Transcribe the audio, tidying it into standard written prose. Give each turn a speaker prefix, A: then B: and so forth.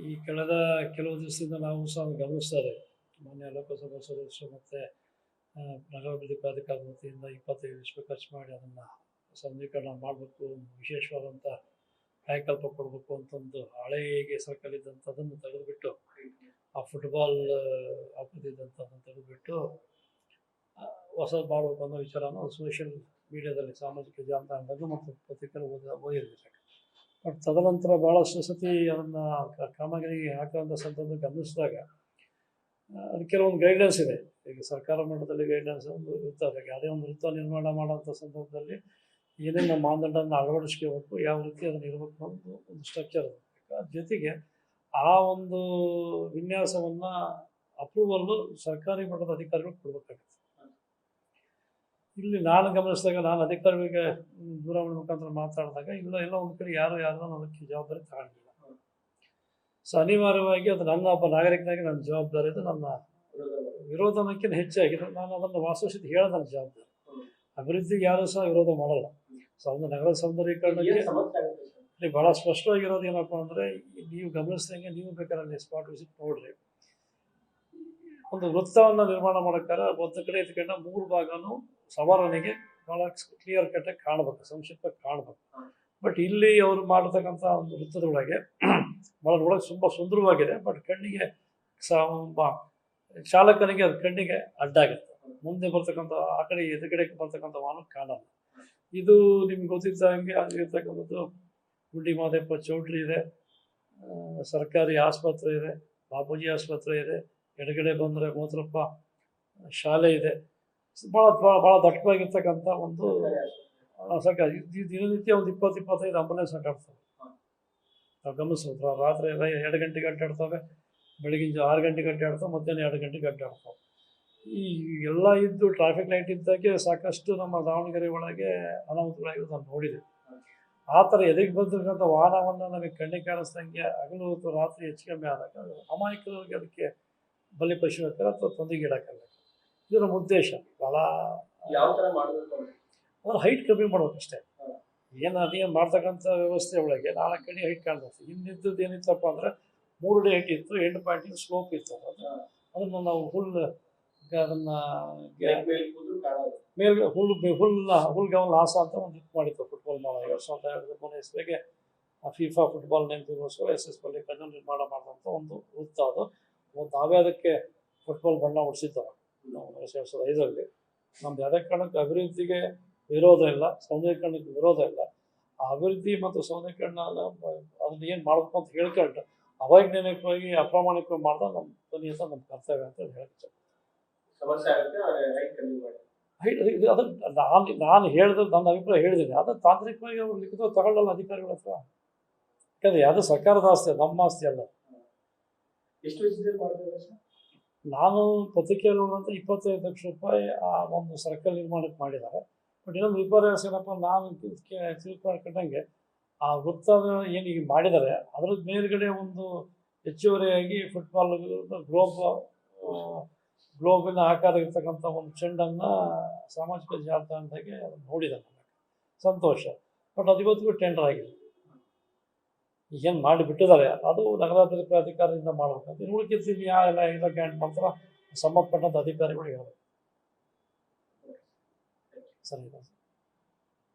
A: ಈ ಕಳೆದ ಕೆಲವು ದಿವಸದಿಂದ ನಾವು ಸಹ ಗಮನಿಸ್ತಾ ಇದ್ದೇವೆ. ಮಾನ್ಯ ಲೋಕಸಭಾ ಸದಸ್ಯರು ಮತ್ತು ನಗರಾಭಿವೃದ್ಧಿ ಪ್ರಾಧಿಕಾರದ ವತಿಯಿಂದ 25 ಲಕ್ಷ ರೂಪಾಯಿ ಖರ್ಚು ಮಾಡಿ ಅದನ್ನು ಸೌಂದರ್ಯೀಕರಣ ಮಾಡಬೇಕು, ವಿಶೇಷವಾದಂಥ ಕಾಯಕಲ್ಪ ಕೊಡಬೇಕು ಅಂತ ಒಂದು ಹಳೆಗೆ ಸರ್ಕಲಿದ್ದಂಥದ್ದನ್ನು ತೆಗೆದುಬಿಟ್ಟು, ಆ ಫುಟ್ಬಾಲ್ ಹಾಕೋದಿದ್ದಂಥದ್ದನ್ನು ತೆಗೆದುಬಿಟ್ಟು ಹೊಸದು ಮಾಡಬೇಕು ಅನ್ನೋ ವಿಚಾರನ ಸೋಷಿಯಲ್ ಮೀಡಿಯಾದಲ್ಲಿ, ಸಾಮಾಜಿಕ ಜಾಲತಾಣದಲ್ಲಿ ಮತ್ತು ಪತ್ರಿಕೆಯಲ್ಲಿ ಓದಿರ್ಬೇಕು. ಬಟ್ ತದನಂತರ ಭಾಳಷ್ಟು ಸತಿ ಅದನ್ನು ಕಾಮಗಾರಿಗೆ ಹಾಕುವಂಥ ಸಂದರ್ಭ ಗಮನಿಸಿದಾಗ ಅದು ಕೆಲವೊಂದು ಗೈಡ್ಲೈನ್ಸ್ ಇದೆ. ಈಗ ಸರ್ಕಾರ ಮಟ್ಟದಲ್ಲಿ ಗೈಡ್ಲೈನ್ಸ್ ಒಂದು ಇರ್ತದೆ. ಯಾವುದೇ ಒಂದು ವೃತ್ತ ನಿರ್ಮಾಣ ಮಾಡೋಂಥ ಸಂದರ್ಭದಲ್ಲಿ ಏನೇನು ಮಾನದಂಡನ ಅಳವಡಿಸ್ಕೋಬೇಕು, ಯಾವ ರೀತಿ ಅದನ್ನು ಇರಬೇಕು ಅನ್ನೋದು ಒಂದು ಸ್ಟ್ರಕ್ಚರ್ ಇರಬೇಕು. ಜೊತೆಗೆ ಆ ಒಂದು ವಿನ್ಯಾಸವನ್ನು ಅಪ್ರೂವಲ್ಲು ಸರ್ಕಾರಿ ಮಟ್ಟದ ಅಧಿಕಾರಿಗಳು ಕೊಡಬೇಕಾಗುತ್ತೆ. ಇಲ್ಲಿ ನಾನು ಗಮನಿಸಿದಾಗ, ನಾನು ಅಧಿಕಾರಿಗಳಿಗೆ ದೂರವಾಣಿ ಮುಖಾಂತರ ಮಾತಾಡಿದಾಗ ಎಲ್ಲ ಒಂದು ಕಡೆ ಯಾರು ಅದಕ್ಕೆ ಜವಾಬ್ದಾರಿ ತಗೊಂಡಿಲ್ಲ. ಸೊ ಅನಿವಾರ್ಯವಾಗಿ ಅದು ನನ್ನ ಒಬ್ಬ ನಾಗರಿಕನಾಗಿ ನನ್ನ ಜವಾಬ್ದಾರಿ ಇದೆ. ನನ್ನ ವಿರೋಧನಕ್ಕಿಂತ ಹೆಚ್ಚಾಗಿ ನಾನು ಅದನ್ನು ವಾಸ್ತುಸ್ಥಿತಿ ಹೇಳೋದು ನನ್ನ ಜವಾಬ್ದಾರಿ. ಅಭಿವೃದ್ಧಿಗೆ ಯಾರೂ ಸಹ ವಿರೋಧ ಮಾಡಲ್ಲ. ಸೊ ಅದನ್ನು ನಗರ ಸೌಂದರ್ಯೀಕರಣಕ್ಕೆ ಭಾಳ ಸ್ಪಷ್ಟವಾಗಿರೋದು ಏನಪ್ಪ ಅಂದರೆ, ನೀವು ಗಮನಿಸಿದಂಗೆ ನೀವು ಬೇಕಾದ್ರೆ ಅಲ್ಲಿ ಸ್ಪಾಟ್ ವಿಸಿಟ್ ನೋಡ್ರಿ. ಒಂದು ವೃತ್ತವನ್ನು ನಿರ್ಮಾಣ ಮಾಡೋಕ್ಕಾರೆ ಒಂದು ಕಡೆ ಎತ್ಕೊಂಡ 3 ಭಾಗನೂ ಸವಾರನಿಗೆ ಭಾಳ ಕ್ಲಿಯರ್ ಕಟ್ಟಾಗಿ ಕಾಣಬೇಕು, ಸಂಕ್ಷಿಪ್ತವಾಗಿ ಕಾಣಬೇಕು. ಬಟ್ ಇಲ್ಲಿ ಅವರು ಮಾಡತಕ್ಕಂಥ ಒಂದು ವೃತ್ತದೊಳಗೆ ಭಾಳ ನೋಡೋಕೆ ತುಂಬ ಸುಂದರವಾಗಿದೆ. ಬಟ್ ಕಣ್ಣಿಗೆ ಚಾಲಕನಿಗೆ ಅದು ಕಣ್ಣಿಗೆ ಅಡ್ಡಾಗುತ್ತೆ. ಮುಂದೆ ಬರ್ತಕ್ಕಂಥ ಆ ಕಡೆ ಎದುರುಗಡೆ ಬರ್ತಕ್ಕಂಥ ವಾಹನ ಕಾಣಲ್ಲ. ಇದು ನಿಮ್ಗೆ ಗೊತ್ತಿದ್ದಂಗೆ ಆಗಿರ್ತಕ್ಕಂಥದ್ದು ಗುಂಡಿ ಮಾದೇಪ್ಪ ಚೌಟ್ರಿ ಇದೆ, ಸರ್ಕಾರಿ ಆಸ್ಪತ್ರೆ ಇದೆ, ಬಾಪೂಜಿ ಆಸ್ಪತ್ರೆ ಇದೆ, ಎಡಗಡೆ ಬಂದರೆ ಮೂತ್ರಪ್ಪ ಶಾಲೆ ಇದೆ. ಭಾಳ ದಟ್ಟವಾಗಿರ್ತಕ್ಕಂಥ ಒಂದು ಸರ್ಕಾರ. ದಿನನಿತ್ಯ ಒಂದು 20-25 ಆಂಬುಲೆನ್ಸ್ ಅಡ್ಡಾಡ್ತವೆ. ನಾವು ಗಮನಿಸ್ಬೋದು. ರಾತ್ರಿ 2 ಗಂಟೆಗೆ ಅಡ್ಡಾಡ್ತವೆ, ಬೆಳಗಿನ 6 ಗಂಟೆಗೆ ಅಡ್ಡಾಡ್ತವೆ, ಮಧ್ಯಾಹ್ನ 2 ಗಂಟೆಗೆ ಅಡ್ಡಾಡ್ತವೆ. ಈ ಎಲ್ಲ ಇದ್ದು ಟ್ರಾಫಿಕ್ ಲೈಟ್ ಇದ್ದಾಗೆ ಸಾಕಷ್ಟು ನಮ್ಮ ದಾವಣಗೆರೆ ಒಳಗೆ ಅನಾಹುತಗಳಾಗಿರೋದು ನಾನು ನೋಡಿದೆ. ಆ ಥರ ಎದೆಗೆ ಬಂದಿರ್ತಕ್ಕಂಥ ವಾಹನವನ್ನು ನಮಗೆ ಕಣ್ಣಿಗೆ ಕಾಣಿಸ್ದಂಗೆ ಹಗಲು ಮತ್ತು ರಾತ್ರಿ ಹೆಚ್ಚು ಕಮ್ಮಿ ಆದಾಗ ಅಮಾಯಕರಿಗೆ ಅದಕ್ಕೆ ಬಲಿ ಪಶುಬೇಕಾದ್ರೆ ಅಥವಾ ತೊಂದರೆಗೀಡಾಗಲ್ಲ. ಇದು ನಮ್ಮ ಉದ್ದೇಶ. ಭಾಳ
B: ಯಾವ ಥರ ಮಾಡಬೇಕು
A: ಅದನ್ನು ಹೈಟ್ ಕಮ್ಮಿ ಮಾಡ್ಬೇಕಷ್ಟೇ. ಅದೇನು ಮಾಡ್ತಕ್ಕಂಥ ವ್ಯವಸ್ಥೆ ಒಳಗೆ 4 ಅಡಿ ಹೈಟ್ ಕಾಣ್ತದೆ. ಇನ್ನಿದ್ದದ್ದು ಏನಿತ್ತಪ್ಪ ಅಂದರೆ 3 ಅಡಿ ಹೈಟ್ ಇತ್ತು, ಎಂಡ್ ಪಾಯಿಂಟಿಂಗ್ ಸ್ಲೋಪ್ ಇತ್ತು. ಅದನ್ನು ನಾವು ಅದನ್ನು ಮೇಲೆ ಹುಲ್ಗವನ್ ಹಾಸ ಅಂತ ಒಂದು ಇದು ಮಾಡಿತ್ತು ಫುಟ್ಬಾಲ್ ಮಾಡೋ 2023 ಇಸ್ವಿಗೆ ಫಿಫಾ ಫುಟ್ಬಾಲ್ ನೆನಪಿಗೋಸ್ಕರ SS ಮಲ್ಲಿಕಾರ್ಜುನ್ ನಿರ್ಮಾಣ ಮಾಡಿದಂಥ ಒಂದು ವೃತ್ತ. ಅದು ನಾವೇ ಅದಕ್ಕೆ ಫುಟ್ಬಾಲ್ ಬಣ್ಣ ಹೊಡಿಸಿದ್ದವ ನಾವು 2005ರಲ್ಲಿ. ನಮ್ದು ಯಾವುದೇ ಕಾರಣಕ್ಕೆ ಅಭಿವೃದ್ಧಿಗೆ ವಿರೋಧ ಇಲ್ಲ, ಸೌಂದರ್ಯೀಕರಣಕ್ಕೆ ವಿರೋಧ ಇಲ್ಲ. ಆ ಅಭಿವೃದ್ಧಿ ಮತ್ತು ಸೌಂದರ್ಯೀಕರಣ ಅದನ್ನ ಏನು ಮಾಡಬೇಕು ಅಂತ ಹೇಳ್ಕೊಂಡು ಅವೈಜ್ಞಾನಿಕವಾಗಿ ಅಪ್ರಾಮಾಣಿಕವಾಗಿ ಮಾಡಿದ ನಮ್ಮ ಧ್ವನಿಯಂತ ನಮ್ಮ ಕರ್ತವ್ಯ ಅಂತ ಹೇಳ್ತಾರೆ.
B: ಸಮಸ್ಯೆ ಆಗುತ್ತೆ,
A: ಅದನ್ನು ನಾನು ಹೇಳಿದ್ರೆ ನನ್ನ ಅಭಿಪ್ರಾಯ ಹೇಳಿದ್ದೀನಿ. ಅದನ್ನು ತಾಂತ್ರಿಕವಾಗಿ ಅವರು ಲಿಖಿತ ತಗೊಳ್ಳಲ್ಲ ಅಧಿಕಾರಿಗಳ ಹತ್ರ. ಯಾಕಂದರೆ ಯಾವುದೋ ಸರ್ಕಾರದ ಆಸ್ತಿ, ನಮ್ಮ ಆಸ್ತಿ ಅಲ್ಲ.
B: ಎಷ್ಟು ವೆಚ್ಚದಲ್ಲಿ ಮಾಡ್ತಾರೆ ಸರ್?
A: ನಾನು ಪತ್ರಿಕೆಯಲ್ಲಿ ನೋಡಿದಂಥ 25 ಲಕ್ಷ ರೂಪಾಯಿ ಆ ಒಂದು ಸರ್ಕಲ್ ನಿರ್ಮಾಣಕ್ಕೆ ಮಾಡಿದ್ದಾರೆ. ಬಟ್ ಇನ್ನೊಂದು ವಿಪರ್ಯಾಸ ಏನಪ್ಪ, ನಾನು ತಿಳ್ಕೊಂಡಂಗೆ ಆ ವೃತ್ತ ಏನೀಗ ಮಾಡಿದ್ದಾರೆ ಅದರ ಮೇಲ್ಗಡೆ ಒಂದು ಹೆಚ್ಚುವರಿಯಾಗಿ ಫುಟ್ಬಾಲ್ ಗ್ಲೋಬಿನ ಆಕಾರ ಇರ್ತಕ್ಕಂಥ ಒಂದು ಚೆಂಡನ್ನು ಸಾಮಾಜಿಕ ಜಾಲತಾಣದಾಗೆ ಅದನ್ನು ನೋಡಿದ್ದಾರೆ. ಸಂತೋಷ. ಬಟ್ ಅದು ಇವತ್ತಿಗೂ ಟೆಂಡರ್ ಆಗಿಲ್ಲ. ಈಗೇನು ಮಾಡಿ ಬಿಟ್ಟಿದ್ದಾರೆ, ಅದು ನಗರಾಭಿವೃದ್ಧಿ ಪ್ರಾಧಿಕಾರದಿಂದ ಮಾಡಬೇಕಂತ. ಇನ್ನು ಉಳಿಕಿರ್ತೀವಿ ಎಲ್ಲ ಗ್ಯಾಂಟ್ ಮಾಡ್ತಾರೆ, ಸಂಬಂಧಪಟ್ಟಂಥ ಅಧಿಕಾರಿಗಳು ಹೇಳಬೇಕು. ಸರಿ.